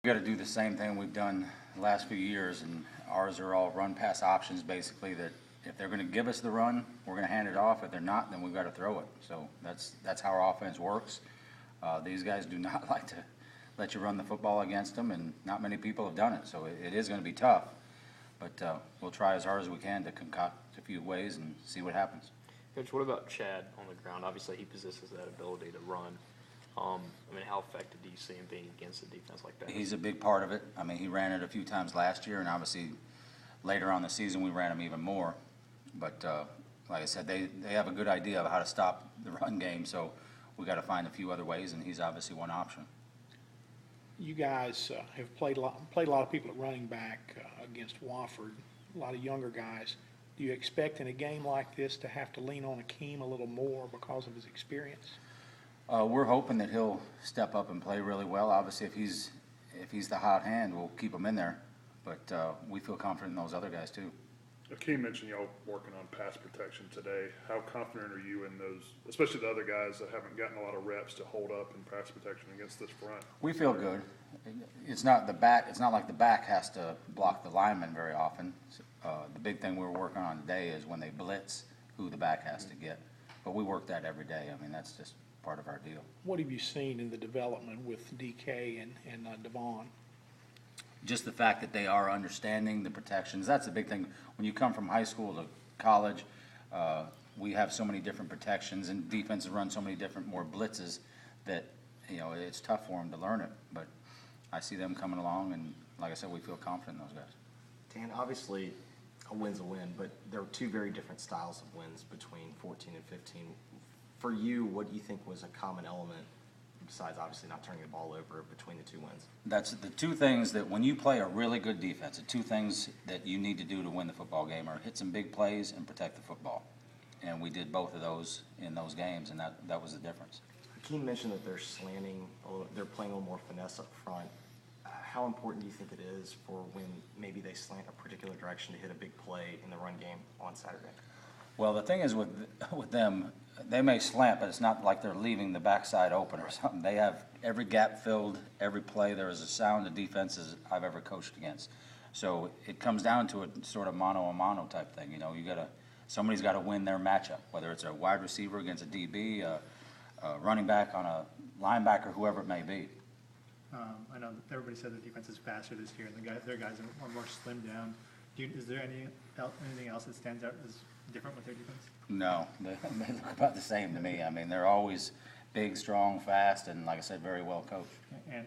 We got to do the same thing we've done the last few years, and ours are all run-pass options, basically, that if they're going to give us the run, we're going to hand it off. If they're not, then we've got to throw it. So that's how our offense works. These guys do not like to let you run the football against them, and not many people have done it. So it is going to be tough, but we'll try as hard as we can to concoct a few ways and see what happens. Coach, what about Chad on the ground? Obviously, he possesses that ability to run. How effective do you see him being against a defense like that? He's a big part of it. I mean, he ran it a few times last year, and obviously later on the season we ran him even more. But like I said, they have a good idea of how to stop the run game, so we got to find a few other ways, and he's obviously one option. You guys have played a lot of people at running back against Wofford, a lot of younger guys. Do you expect in a game like this to have to lean on Akeem a little more because of his experience? We're hoping that he'll step up and play really well. Obviously, if he's the hot hand, we'll keep him in there. But we feel confident in those other guys too. Akeem mentioned y'all working on pass protection today. How confident are you in those, especially the other guys that haven't gotten a lot of reps, to hold up in pass protection against this front? We feel good. It's not the back. It's not like the back has to block the lineman very often. The big thing we're working on today is when they blitz, who the back has to get. But we work that every day. I mean, that's just part of our deal. What have you seen in the development with DK and Devon? Just the fact that they are understanding the protections. That's the big thing. When you come from high school to college, we have so many different protections, and defenses run so many different more blitzes that, it's tough for them to learn it. But I see them coming along, and like I said, we feel confident in those guys. Dan, obviously a win's a win, but there are two very different styles of wins between 14 and 15. For you, what do you think was a common element, besides obviously not turning the ball over, between the two wins? That's the two things that when you play a really good defense, the two things that you need to do to win the football game are hit some big plays and protect the football. And we did both of those in those games, and that was the difference. Hakeem mentioned that they're slanting, they're playing a little more finesse up front. How important do you think it is for when maybe they slant a particular direction to hit a big play in the run game on Saturday? Well, the thing is with them, they may slant, but it's not like they're leaving the backside open or something. They have every gap filled, every play. There is a sound of defenses I've ever coached against. So it comes down to a sort of mano-a-mano type thing. Somebody's got to win their matchup, whether it's a wide receiver against a DB, a running back on a linebacker, whoever it may be. I know everybody said the defense is faster this year, and their guys are more slimmed down. Is there anything else that stands out as different with their defense? No, they look about the same to me. I mean, they're always big, strong, fast, and like I said, very well coached. And